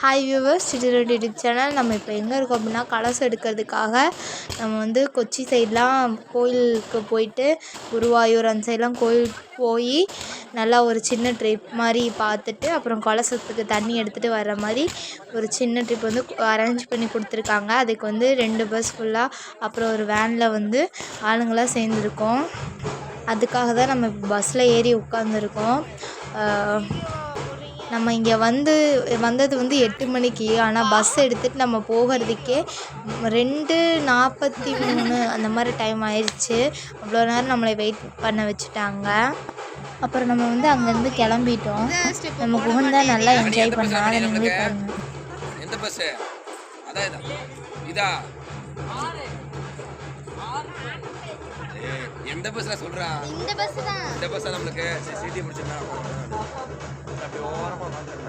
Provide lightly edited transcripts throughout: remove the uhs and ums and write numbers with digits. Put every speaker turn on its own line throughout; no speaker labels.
Hi viewers, city road YouTube channel. நம்ம இப்போ எங்கே இருக்கோம் அப்படின்னா, கலசம் எடுக்கிறதுக்காக நம்ம கொச்சி சைட்லாம் கோயிலுக்கு போயிட்டு, குருவாயூர் அந்த சைட்லாம் கோயிலுக்கு போய் நல்லா ஒரு சின்ன ட்ரிப் மாதிரி பார்த்துட்டு, அப்புறம் கலசத்துக்கு தண்ணி எடுத்துகிட்டு வர்ற மாதிரி ஒரு சின்ன ட்ரிப் அரேஞ்ச் பண்ணி கொடுத்துருக்காங்க. அதுக்கு 2 பஸ் ஃபுல்லாக, அப்புறம் ஒரு வேனில் ஆளுங்களாம் சேர்ந்துருக்கோம். அதுக்காக தான் நம்ம இப்போ பஸ்ஸில் ஏறி உட்காந்துருக்கோம். நம்ம இங்கே வந்தது 8 மணிக்கு. ஆனால் பஸ் எடுத்துகிட்டு நம்ம போகிறதுக்கே 2:43 அந்த மாதிரி டைம் ஆயிடுச்சு. அவ்வளோ நேரம் நம்மளை வெயிட் பண்ண வச்சுட்டாங்க. அப்புறம் நம்ம அங்கேருந்து கிளம்பிட்டோம். நம்ம குகன்தான் நல்லா என்ஜாய் பண்ணோம். அதை நீங்களே பாருங்கள்.
எந்த பஸ்ஸு? அதான் இதா எந்த பஸ்ல சொல்றா? இந்த பஸ் தான். இந்த பஸ் தான் நமக்கு சிடி முடிச்சிட்டா. அப்படியே ஓரமா வந்துட்டேன்.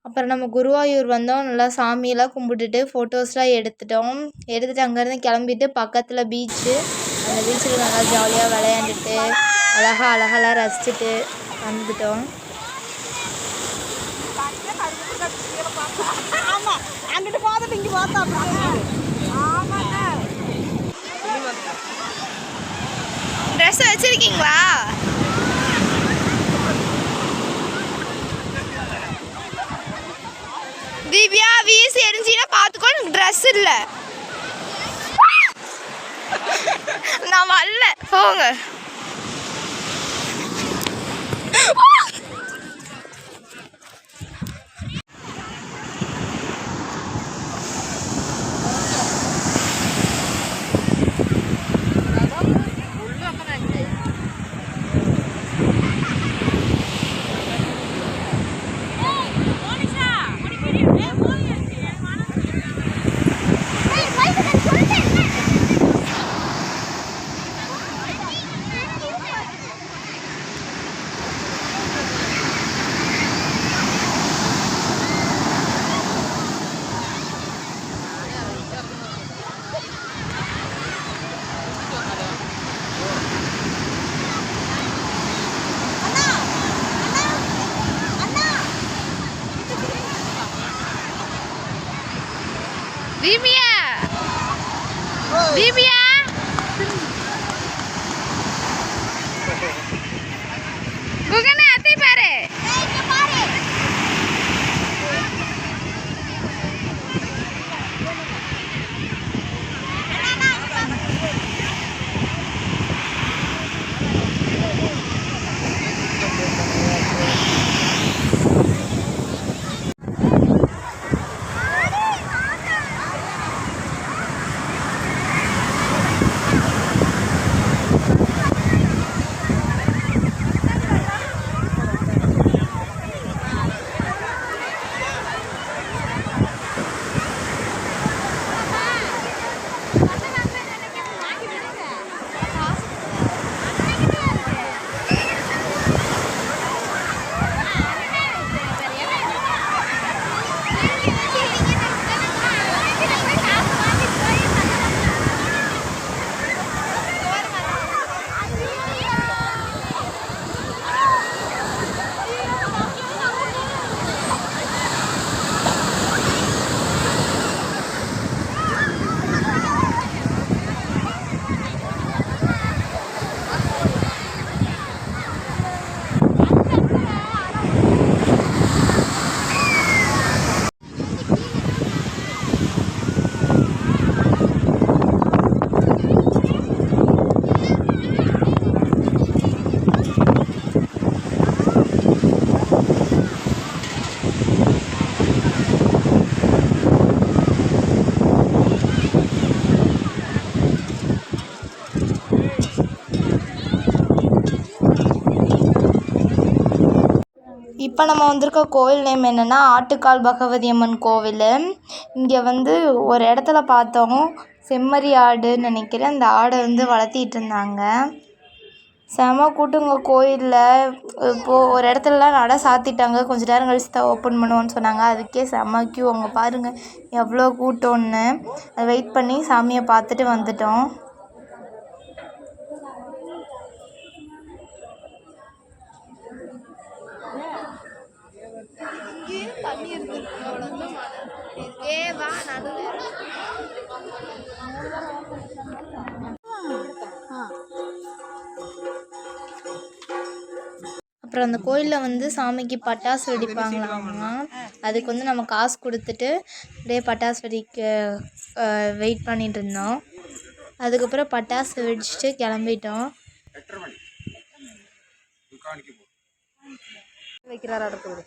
அப்புறம் நம்ம குருவாயூர் வந்தோம். நல்லா சாமியெல்லாம் கும்பிட்டுட்டு ஃபோட்டோஸ்லாம் எடுத்துகிட்டு அங்கேருந்து கிளம்பிட்டு பக்கத்தில் பீச்சு, அந்த பீச்சில் நல்லா ஜாலியாக விளையாண்டுட்டு அழகெல்லாம் ரசிச்சுட்டு வந்துட்டோம். ட்ரெஸ் வச்சுருக்கீங்களா? திவ்யா வீசி எரிஞ்சினா பார்த்துக்கோ, எனக்கு ட்ரெஸ் இல்லை. நான் வரல, போங்க. திவ்யா குகனே அத்தை பாரு. இப்போ நம்ம வந்திருக்க கோவில் நேம் என்னென்னா ஆட்டுக்கால் பகவதி அம்மன் கோவில். இங்கே வந்து ஒரு இடத்துல பார்த்தோம், செம்மறி ஆடுன்னு நினைக்கிறேன். அந்த ஆடை வந்து வளர்த்திட்டு இருந்தாங்க. செம கூட்டங்க கோயிலில். இப்போது ஒரு இடத்துலலாம் நடை சாத்திட்டாங்க, கொஞ்சம் நேரம் கழிச்சு தான் ஓப்பன் பண்ணுவோன்னு சொன்னாங்க. அதுக்கே செம க்யூ. அங்கே பாருங்கள் எவ்வளோ கூட்டம்னு. அதை வெயிட் பண்ணி சாமியை பார்த்துட்டு வந்துட்டோம். அப்புறம் அந்த கோயிலில் வந்து சாமிக்கு பட்டாசு வெடிப்பாங்களாமா. அதுக்கு வந்து நம்ம காசு கொடுத்துட்டு அப்படியே பட்டாசு வெடிக்க வெயிட் பண்ணிகிட்டு இருந்தோம். அதுக்கப்புறம் பட்டாசு வெடிச்சுட்டு கிளம்பிட்டோம். வைக்கிறார் அடுத்தது.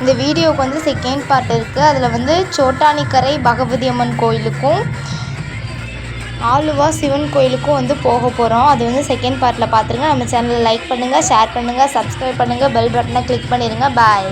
இந்த வீடியோவுக்கு வந்து செகண்ட் பார்ட் இருக்குது. அதில் வந்து சோட்டானிக்கரை பகவதி அம்மன் கோயிலுக்கும் ஆலுவா சிவன் கோயிலுக்கும் வந்து போக போகிறோம். அது வந்து செகண்ட் பார்ட்டில் பார்த்துருங்க. நம்ம சேனலை லைக் பண்ணுங்கள், ஷேர் பண்ணுங்கள், சப்ஸ்கிரைப் பண்ணுங்கள், பெல் பட்டனை கிளிக் பண்ணிடுங்க. பாய்.